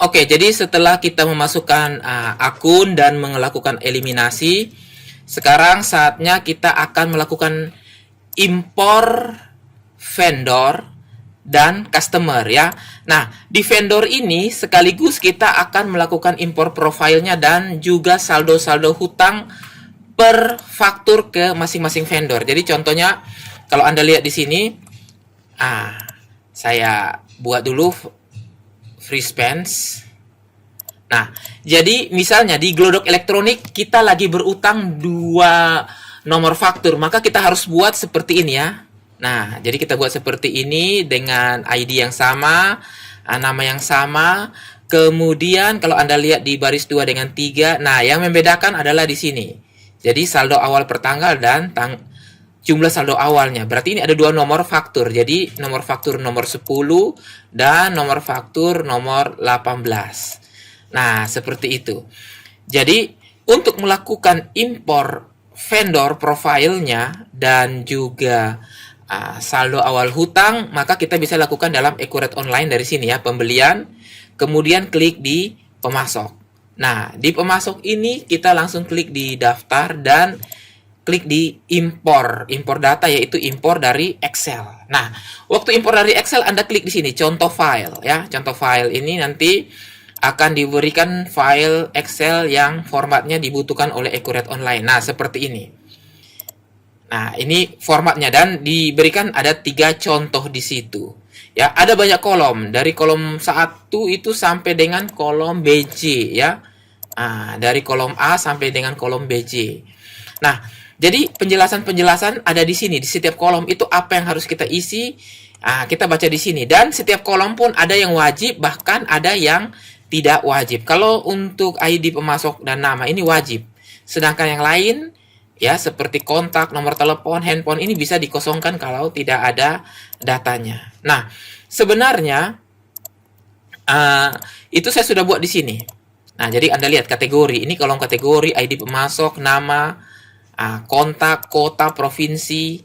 Oke, jadi setelah kita memasukkan akun dan melakukan eliminasi, sekarang saatnya kita akan melakukan impor vendor dan customer ya. Nah, di vendor ini sekaligus kita akan melakukan impor profilnya dan juga saldo-saldo hutang per faktur ke masing-masing vendor. Jadi contohnya kalau Anda lihat di sini, saya buat dulu free spends. Nah, jadi misalnya di Glodok Elektronik kita lagi berutang 2 nomor faktur, maka kita harus buat seperti ini ya. Nah, jadi kita buat seperti ini dengan ID yang sama, nama yang sama. Kemudian kalau Anda lihat di baris 2 dengan 3, nah yang membedakan adalah di sini. Jadi saldo awal per tanggal dan jumlah saldo awalnya. Berarti ini ada 2 nomor faktur. Jadi nomor faktur nomor 10 dan nomor faktur nomor 18. Nah, seperti itu. Jadi, untuk melakukan impor vendor profilnya dan juga saldo awal hutang, maka kita bisa lakukan dalam Accurate Online dari sini ya, pembelian, kemudian klik di pemasok. Nah, di pemasok ini kita langsung klik di daftar dan klik di impor data, yaitu impor dari Excel. Nah, waktu impor dari Excel Anda klik di sini contoh file ya. Contoh file ini nanti akan diberikan file Excel yang formatnya dibutuhkan oleh Accurate Online. Nah, seperti ini. Nah, ini formatnya dan diberikan ada 3 contoh di situ. Ya, ada banyak kolom. Dari kolom 1 itu sampai dengan kolom BJ ya. Dari kolom A sampai dengan kolom BJ. Nah, jadi penjelasan-penjelasan ada di sini. Di setiap kolom itu apa yang harus kita isi. Kita baca di sini. Dan setiap kolom pun ada yang wajib, bahkan ada yang tidak wajib. Kalau untuk ID pemasok dan nama ini wajib. Sedangkan yang lain ya seperti kontak, nomor telepon, handphone ini bisa dikosongkan kalau tidak ada datanya. Nah, sebenarnya itu saya sudah buat di sini. Nah, jadi Anda lihat kategori. Ini kolom kategori, ID pemasok, nama, kontak, kota, provinsi,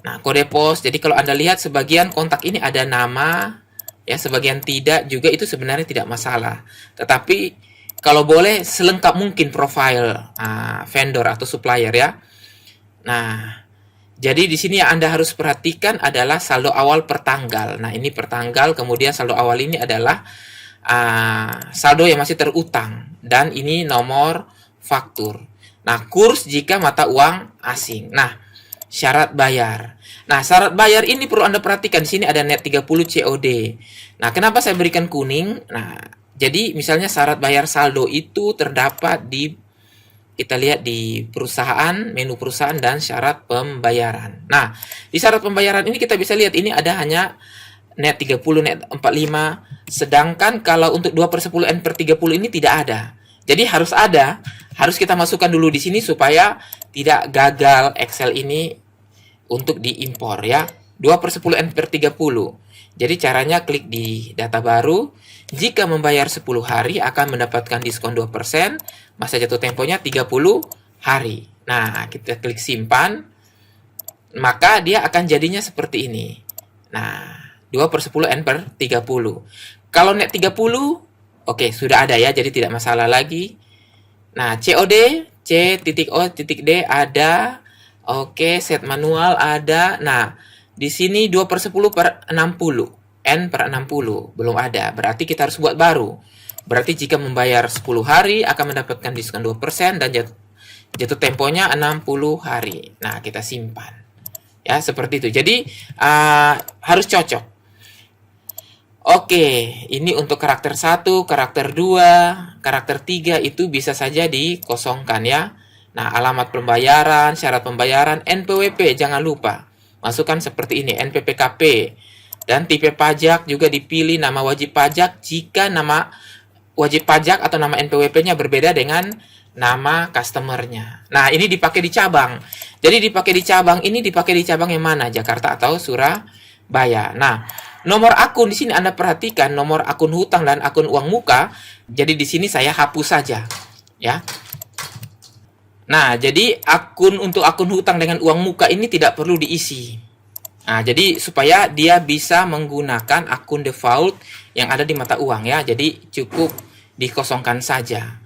nah kode pos. Jadi kalau Anda lihat sebagian kontak ini ada nama, ya sebagian tidak juga, itu sebenarnya tidak masalah. Tetapi kalau boleh selengkap mungkin profil vendor atau supplier ya. Nah, jadi di sini yang Anda harus perhatikan adalah saldo awal per tanggal. Nah, ini per tanggal, kemudian saldo awal ini adalah saldo yang masih terutang dan ini nomor faktur. Nah, kurs jika mata uang asing. Nah, syarat bayar. Nah, syarat bayar ini perlu Anda perhatikan. Di sini ada net 30 COD. Nah, kenapa saya berikan kuning? Nah, jadi misalnya syarat bayar saldo itu terdapat di, kita lihat di perusahaan, menu perusahaan dan syarat pembayaran. Nah, di syarat pembayaran ini kita bisa lihat ini ada hanya net 30, net 45. Sedangkan kalau untuk 2/10 N/30 ini tidak ada. Jadi harus ada, harus kita masukkan dulu di sini supaya tidak gagal Excel ini untuk diimpor ya. 2/10 N/30. Jadi caranya klik di data baru. Jika membayar 10 hari akan mendapatkan diskon 2%. Masa jatuh temponya 30 hari. Nah, kita klik simpan. Maka dia akan jadinya seperti ini. Nah, 2/10 N/30. Kalau net 30, oke, sudah ada ya, jadi tidak masalah lagi. Nah, COD, C.O.D ada. Oke, set manual ada. Nah, di sini 2/10/60. N/60. Belum ada. Berarti kita harus buat baru. Berarti jika membayar 10 hari akan mendapatkan diskon 2% dan jatuh temponya 60 hari. Nah, kita simpan. Ya, seperti itu. Jadi, harus cocok. Oke, ini untuk karakter 1, karakter 2, karakter 3 itu bisa saja dikosongkan ya. Nah, alamat pembayaran, syarat pembayaran, NPWP jangan lupa. Masukkan seperti ini, NPPKP. Dan tipe pajak juga dipilih nama wajib pajak jika nama wajib pajak atau nama NPWP-nya berbeda dengan nama customer-nya. Nah, ini dipakai di cabang. Jadi dipakai di cabang yang mana? Jakarta atau Surabaya. Nah, nomor akun di sini Anda perhatikan nomor akun hutang dan akun uang muka. Jadi di sini saya hapus saja, ya. Nah, jadi untuk akun hutang dengan uang muka ini tidak perlu diisi. Nah, jadi supaya dia bisa menggunakan akun default yang ada di mata uang ya. Jadi cukup dikosongkan saja.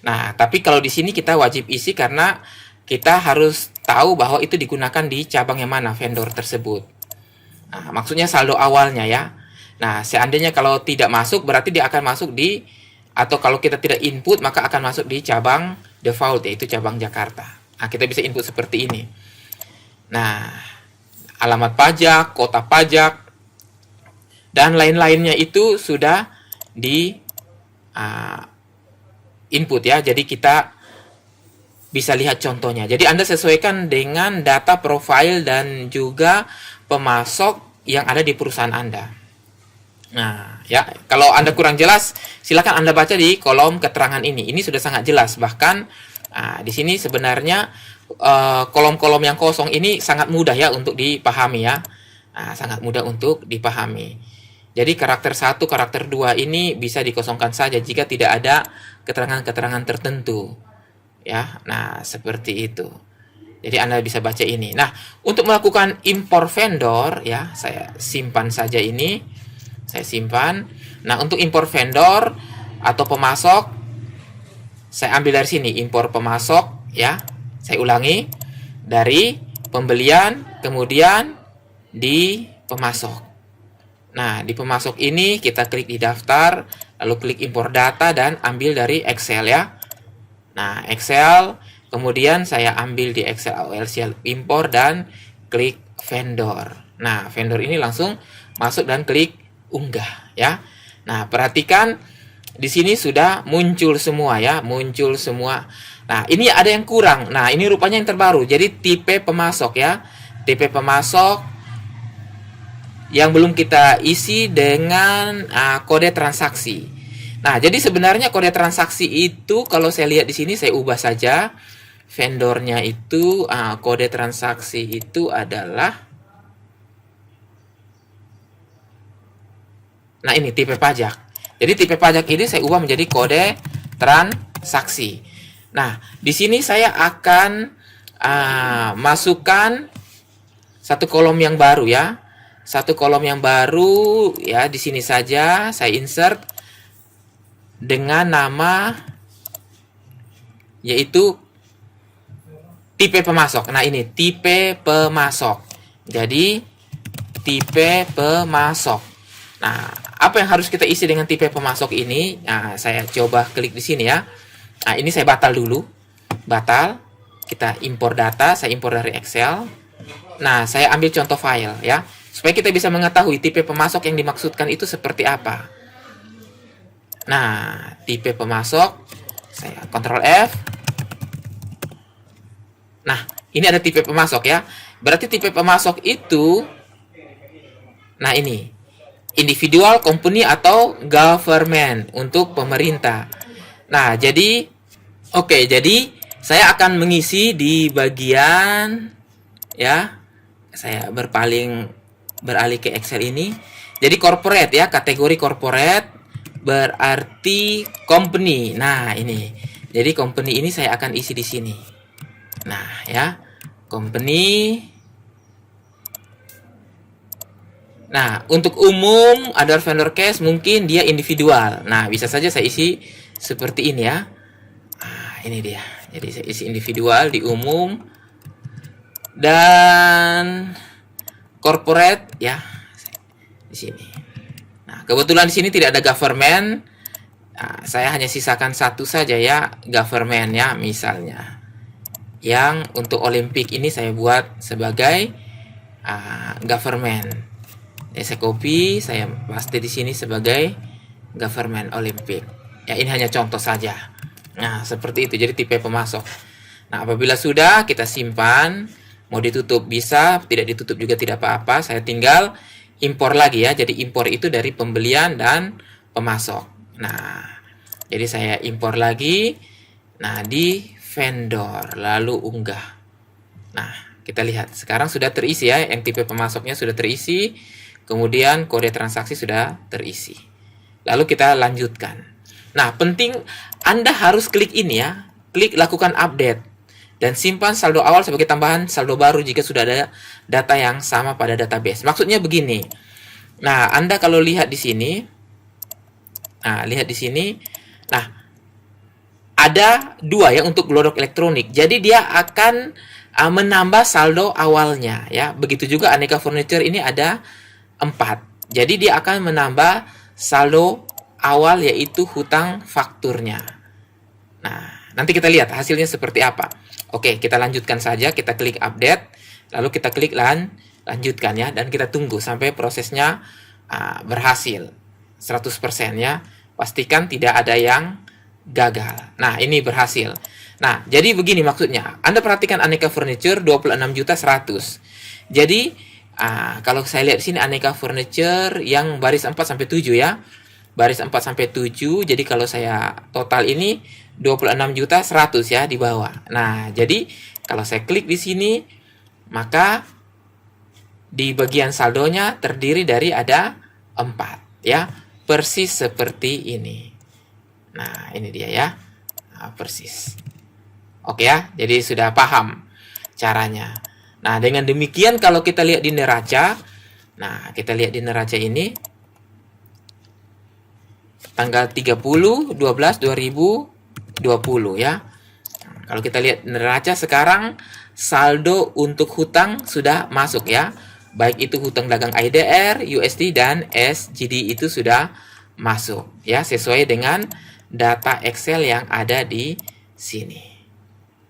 Nah, tapi kalau di sini kita wajib isi karena kita harus tahu bahwa itu digunakan di cabang yang mana vendor tersebut. Nah, maksudnya saldo awalnya ya. Nah, seandainya kalau tidak masuk berarti dia akan masuk di, atau kalau kita tidak input maka akan masuk di cabang default, yaitu cabang Jakarta. Nah, kita bisa input seperti ini. Nah, alamat pajak, kota pajak, dan lain-lainnya itu sudah di input ya. Jadi kita bisa lihat contohnya. Jadi Anda sesuaikan dengan data profil dan juga pemasok yang ada di perusahaan Anda. Nah, ya, kalau Anda kurang jelas, silakan Anda baca di kolom keterangan ini. Ini sudah sangat jelas. Bahkan di sini sebenarnya kolom-kolom yang kosong ini sangat mudah ya untuk dipahami ya. Nah, sangat mudah untuk dipahami. Jadi karakter 1, karakter 2 ini bisa dikosongkan saja jika tidak ada keterangan-keterangan tertentu. Ya, nah seperti itu. Jadi Anda bisa baca ini. Nah, untuk melakukan impor vendor ya, saya simpan saja ini. Saya simpan. Nah, untuk impor vendor atau pemasok, saya ambil dari sini, impor pemasok ya. Saya ulangi, dari pembelian, kemudian di pemasok. Nah, di pemasok ini kita klik di daftar, lalu klik impor data dan ambil dari Excel ya. Nah, Excel, kemudian saya ambil di Excel AOL impor dan klik vendor. Nah, vendor ini langsung masuk dan klik unggah ya. Nah, perhatikan di sini sudah muncul semua ya, muncul semua. Nah, ini ada yang kurang. Nah, ini rupanya yang terbaru. Jadi tipe pemasok ya. Tipe pemasok yang belum kita isi dengan kode transaksi. Nah, jadi sebenarnya kode transaksi itu kalau saya lihat di sini saya ubah saja. Vendornya itu kode transaksi itu adalah, nah ini tipe pajak. Jadi tipe pajak ini saya ubah menjadi kode transaksi. Nah, di sini saya akan masukkan satu kolom yang baru ya. Satu kolom yang baru ya, di sini saja saya insert dengan nama yaitu tipe pemasok. Nah, ini tipe pemasok. Jadi tipe pemasok. Nah, apa yang harus kita isi dengan tipe pemasok ini? Nah, saya coba klik di sini ya. Nah, ini saya batal dulu. Batal. Kita impor data, saya impor dari Excel. Nah, saya ambil contoh file ya, supaya kita bisa mengetahui tipe pemasok yang dimaksudkan itu seperti apa. Nah, tipe pemasok, saya Ctrl F. Nah, ini ada tipe pemasok ya. Berarti tipe pemasok itu, nah ini, individual, company, atau government, untuk pemerintah. Nah, jadi, oke, jadi saya akan mengisi di bagian, ya, saya beralih ke Excel ini. Jadi corporate ya, kategori corporate, berarti company. Nah, ini. Jadi company ini saya akan isi di sini. Nah, ya. Company. Nah, untuk umum, other vendor case mungkin dia individual. Nah, bisa saja saya isi seperti ini ya. Nah, ini dia. Jadi saya isi individual di umum. Dan corporate ya. Di sini. Nah, kebetulan di sini tidak ada government. Nah, saya hanya sisakan satu saja ya, government ya, misalnya. Yang untuk Olimpik ini saya buat sebagai government. Ya, saya copy, saya paste di sini sebagai government Olimpik. Ya, ini hanya contoh saja. Nah, seperti itu. Jadi tipe pemasok. Nah, apabila sudah kita simpan, mau ditutup bisa, tidak ditutup juga tidak apa-apa. Saya tinggal impor lagi ya. Jadi impor itu dari pembelian dan pemasok. Nah, jadi saya impor lagi. Nah, di vendor, lalu unggah. Nah, kita lihat sekarang sudah terisi ya. Yang tipe pemasoknya sudah terisi. Kemudian kode transaksi sudah terisi. Lalu kita lanjutkan. Nah, penting Anda harus klik ini ya. Klik lakukan update. dan simpan saldo awal sebagai tambahan saldo baru jika sudah ada data yang sama pada database. Maksudnya begini. Nah, Anda kalau lihat di sini, lihat di sini. Nah, ada 2 ya untuk Glodok Elektronik. Jadi dia akan menambah saldo awalnya ya. Begitu juga Aneka Furniture ini ada 4. Jadi dia akan menambah saldo awal yaitu hutang fakturnya. Nah, nanti kita lihat hasilnya seperti apa. Oke, kita lanjutkan saja, kita klik update, lalu kita klik lanjutkan ya, dan kita tunggu sampai prosesnya berhasil 100% ya. Pastikan tidak ada yang gagal. Nah, ini berhasil. Nah, jadi begini maksudnya. Anda perhatikan Aneka Furniture 26.100.000. Jadi, kalau saya lihat di sini Aneka Furniture yang baris 4 sampai 7 ya. Baris 4 sampai 7. Jadi kalau saya total ini 26.100.000 ya di bawah. Nah, jadi kalau saya klik di sini, maka di bagian saldonya terdiri dari ada 4 ya. Persis seperti ini. Nah, ini dia ya. Persis. Oke ya, jadi sudah paham caranya. Nah, dengan demikian kalau kita lihat di neraca, nah, kita lihat di neraca ini tanggal 30/12/2020 ya. Kalau kita lihat neraca sekarang, saldo untuk hutang sudah masuk ya. Baik itu hutang dagang IDR, USD dan SGD itu sudah masuk ya, sesuai dengan data Excel yang ada di sini.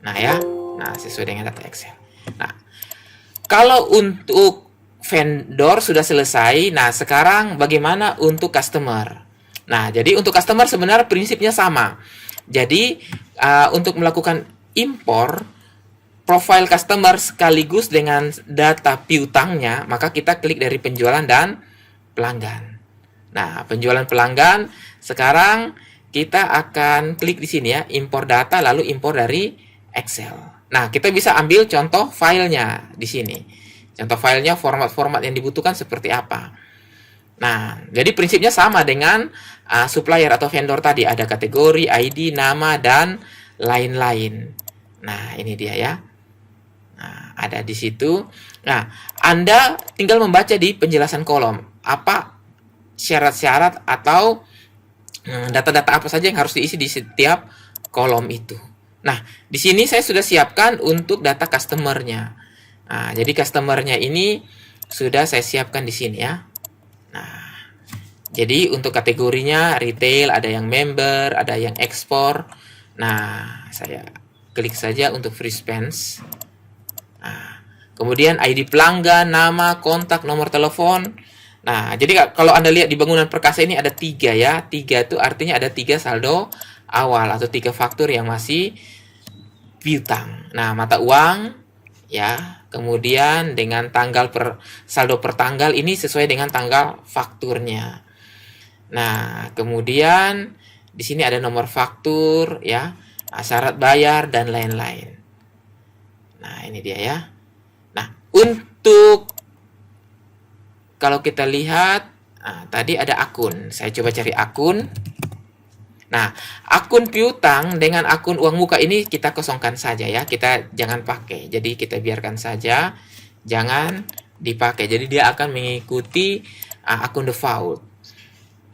Nah ya, sesuai dengan data Excel. Nah, kalau untuk vendor sudah selesai, nah sekarang bagaimana untuk customer? Nah, jadi untuk customer sebenarnya prinsipnya sama. Jadi untuk melakukan impor profile customer sekaligus dengan data piutangnya, maka kita klik dari penjualan dan pelanggan. Nah, penjualan pelanggan sekarang kita akan klik di sini ya, impor data lalu impor dari Excel. Nah, kita bisa ambil contoh filenya di sini. Contoh filenya, format-format yang dibutuhkan seperti apa. Nah, jadi prinsipnya sama dengan supplier atau vendor tadi. Ada kategori, ID, nama, dan lain-lain. Nah, ini dia ya. Nah, ada di situ. Nah, Anda tinggal membaca di penjelasan kolom. Apa syarat-syarat atau data-data apa saja yang harus diisi di setiap kolom itu. Nah, di sini saya sudah siapkan untuk data customer-nya. Nah, jadi customer-nya ini sudah saya siapkan di sini ya. Nah, jadi untuk kategorinya retail, ada yang member, ada yang ekspor. Nah, saya klik saja untuk free spends. Nah, kemudian ID pelanggan, nama, kontak, nomor telepon. Nah, jadi kalau Anda lihat di Bangunan Perkasa ini ada 3 ya. 3 itu artinya ada 3 saldo awal atau 3 faktur yang masih piutang. Nah, mata uang ya. Kemudian dengan tanggal saldo per tanggal ini sesuai dengan tanggal fakturnya. Nah, kemudian di sini ada nomor faktur ya, syarat bayar dan lain-lain. Nah, ini dia ya. Nah, untuk kalau kita lihat, tadi ada akun. Saya coba cari akun. Nah, akun piutang dengan akun uang muka ini kita kosongkan saja ya. Kita jangan pakai. Jadi kita biarkan saja. Jangan dipakai. Jadi dia akan mengikuti akun default.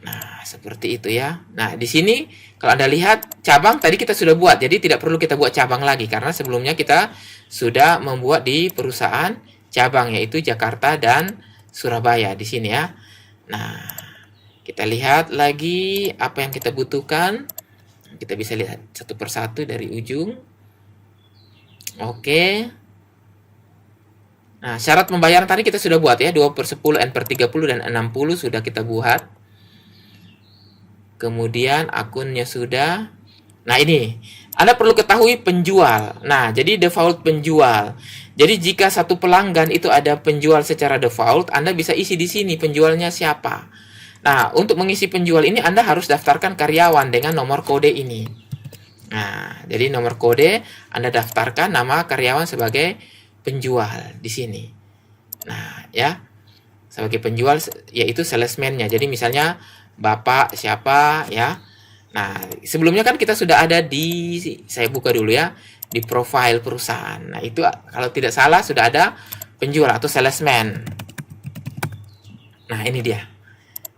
Nah, seperti itu ya. Nah, di sini kalau Anda lihat cabang tadi kita sudah buat. Jadi tidak perlu kita buat cabang lagi. Karena sebelumnya kita sudah membuat di perusahaan cabang. Yaitu Jakarta dan Surabaya di sini ya. Nah, kita lihat lagi apa yang kita butuhkan. Kita bisa lihat satu persatu dari ujung. Oke. Nah, syarat pembayaran tadi kita sudah buat ya. 2/10, N/30, dan 60 sudah kita buat. Kemudian akunnya sudah. Nah, ini. Anda perlu ketahui penjual. Nah, jadi default penjual. Jadi jika satu pelanggan itu ada penjual secara default, Anda bisa isi di sini penjualnya siapa. Nah, untuk mengisi penjual ini Anda harus daftarkan karyawan dengan nomor kode ini. Nah, jadi nomor kode Anda daftarkan nama karyawan sebagai penjual di sini. Nah, ya. Sebagai penjual yaitu salesman-nya. Jadi misalnya Bapak siapa ya. Nah, sebelumnya kan kita sudah ada di, saya buka dulu ya, di profile perusahaan. Nah, itu kalau tidak salah sudah ada penjual atau salesman. Nah, ini dia.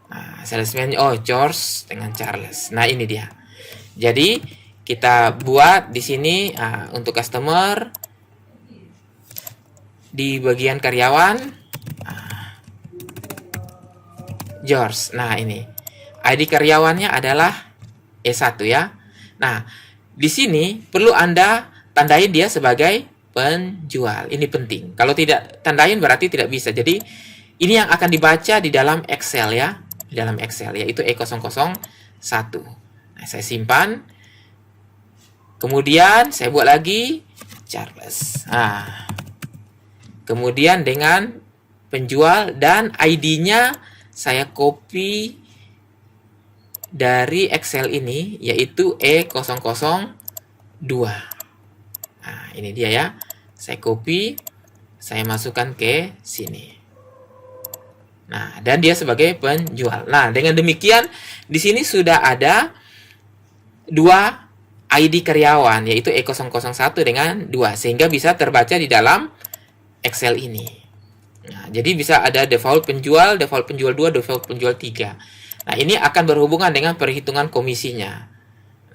Nah, salesman, oh George dengan Charles. Nah, ini dia. Jadi, kita buat di sini untuk customer di bagian karyawan George. Nah, ini. ID karyawannya adalah E1 ya. Nah, di sini perlu Anda tandain dia sebagai penjual. Ini penting. Kalau tidak tandain berarti tidak bisa. Jadi, ini yang akan dibaca di dalam Excel ya. Di dalam Excel, yaitu E001. Nah, saya simpan. Kemudian, saya buat lagi Charles. Nah, kemudian dengan penjual dan ID-nya saya copy dari Excel ini, yaitu E002. Nah, ini dia ya. Saya copy, saya masukkan ke sini. Nah, dan dia sebagai penjual. Nah, dengan demikian, di sini sudah ada dua ID karyawan, yaitu E001 dengan 2, sehingga bisa terbaca di dalam Excel ini. Nah, jadi bisa ada default penjual 2, default penjual 3. Nah, ini akan berhubungan dengan perhitungan komisinya.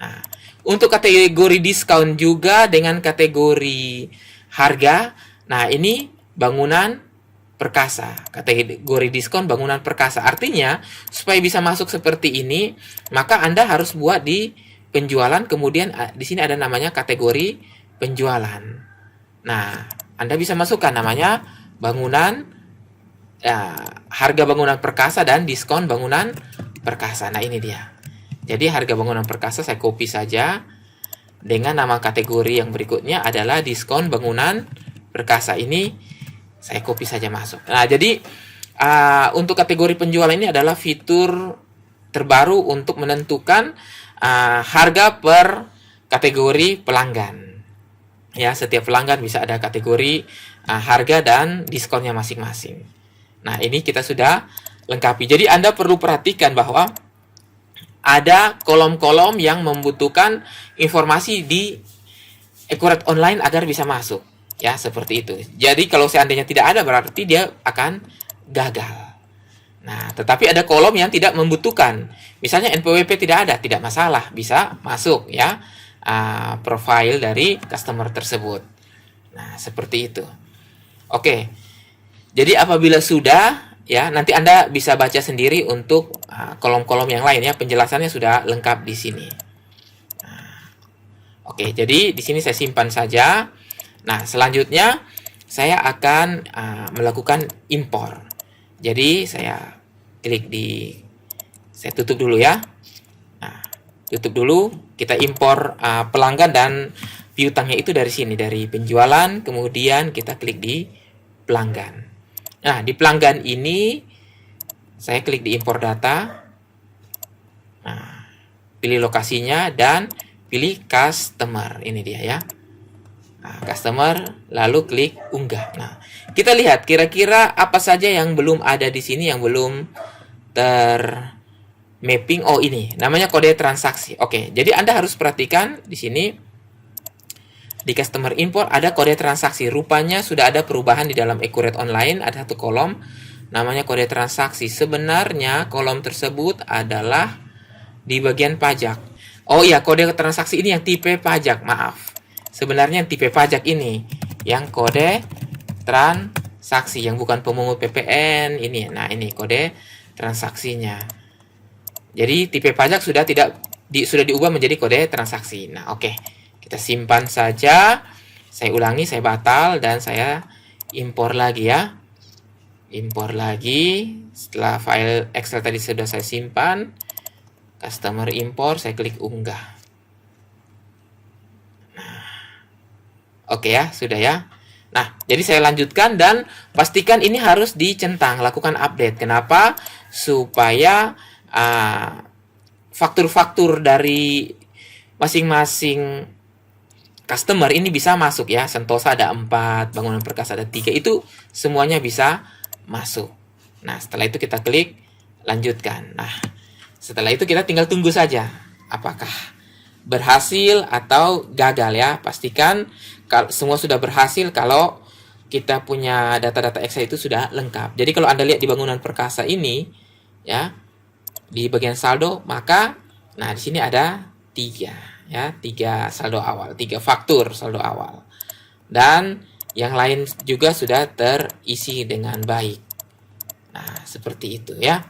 Nah, untuk kategori diskon juga dengan kategori harga. Nah, ini bangunan perkasa. Kategori diskon bangunan perkasa. Artinya, supaya bisa masuk seperti ini, maka Anda harus buat di penjualan, kemudian di sini ada namanya kategori penjualan. Nah, Anda bisa masukkan namanya bangunan, harga bangunan perkasa dan diskon bangunan perkasa. Nah, ini dia. Jadi harga bangunan perkasa saya copy saja dengan nama kategori yang berikutnya adalah diskon bangunan perkasa. Ini saya copy saja masuk. Nah, jadi untuk kategori penjualan ini adalah fitur terbaru untuk menentukan harga per kategori pelanggan. Ya, setiap pelanggan bisa ada kategori harga dan diskonnya masing-masing. Nah, ini kita sudah lengkapi. Jadi Anda perlu perhatikan bahwa ada kolom-kolom yang membutuhkan informasi di Accurate Online agar bisa masuk. Ya, seperti itu. Jadi kalau seandainya tidak ada berarti dia akan gagal. Nah, tetapi ada kolom yang tidak membutuhkan. Misalnya NPWP tidak ada, tidak masalah, bisa masuk ya profil dari customer tersebut. Nah, seperti itu. Oke. Jadi apabila sudah ya, nanti Anda bisa baca sendiri untuk kolom-kolom yang lain ya. Penjelasannya sudah lengkap di sini. Oke, jadi di sini saya simpan saja. Nah, selanjutnya saya akan melakukan impor. Jadi saya klik saya tutup dulu ya. Nah, tutup dulu. Kita impor pelanggan dan piutangnya itu dari sini, dari penjualan. Kemudian kita klik di pelanggan. Nah, di pelanggan ini saya klik di impor data. Nah, pilih lokasinya dan pilih customer. Ini dia ya. Nah, customer, lalu klik unggah. Nah, kita lihat kira-kira apa saja yang belum ada di sini, yang belum mapping. Oh, ini namanya kode transaksi. Oke, jadi Anda harus perhatikan di sini di customer import ada kode transaksi. Rupanya sudah ada perubahan di dalam Accurate Online, ada satu kolom namanya kode transaksi. Sebenarnya kolom tersebut adalah di bagian pajak. Oh iya, kode transaksi ini yang tipe pajak, maaf. Sebenarnya yang tipe pajak ini yang kode transaksi, yang bukan pemungut PPN ini. Nah, ini kode transaksinya. Jadi tipe pajak sudah sudah diubah menjadi kode transaksi. Nah, oke. Kita simpan saja. Saya ulangi, saya batal dan saya impor lagi ya. Impor lagi. Setelah file Excel tadi sudah saya simpan, customer impor, saya klik unggah. Nah, oke ya, sudah ya. Nah, jadi saya lanjutkan dan pastikan ini harus dicentang, lakukan update. Kenapa? Supaya faktur-faktur dari masing-masing customer ini bisa masuk ya. Sentosa ada 4, bangunan perkasa ada 3, itu semuanya bisa masuk. Nah, setelah itu kita klik lanjutkan. Nah, setelah itu kita tinggal tunggu saja apakah berhasil atau gagal ya. Pastikan kalau semua sudah berhasil kalau kita punya data-data Excel itu sudah lengkap. Jadi kalau Anda lihat di bangunan perkasa ini ya, di bagian saldo, maka nah di sini ada 3 ya, 3 saldo awal, 3 faktur saldo awal. Dan yang lain juga sudah terisi dengan baik. Nah, seperti itu ya.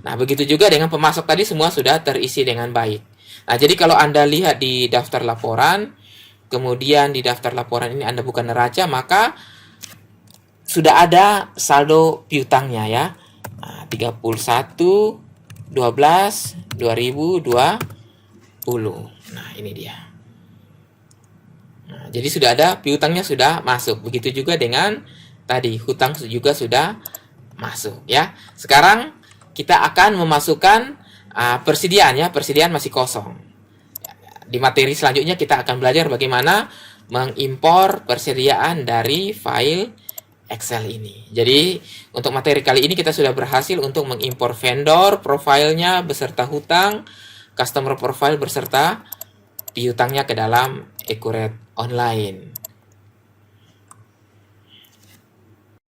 Nah, begitu juga dengan pemasok tadi semua sudah terisi dengan baik. Nah, jadi kalau Anda lihat di daftar laporan, kemudian di daftar laporan ini Anda buka neraca, maka sudah ada saldo piutangnya ya. Nah, 31 12 2020. Nah, ini dia. Nah, jadi sudah ada piutangnya sudah masuk. Begitu juga dengan tadi hutang juga sudah masuk ya. Sekarang kita akan memasukkan persediaan ya. Persediaan masih kosong. Di materi selanjutnya kita akan belajar bagaimana mengimpor persediaan dari file Excel ini. Jadi untuk materi kali ini kita sudah berhasil untuk mengimpor vendor profilnya beserta hutang, customer profile beserta piutangnya ke dalam Accurate Online.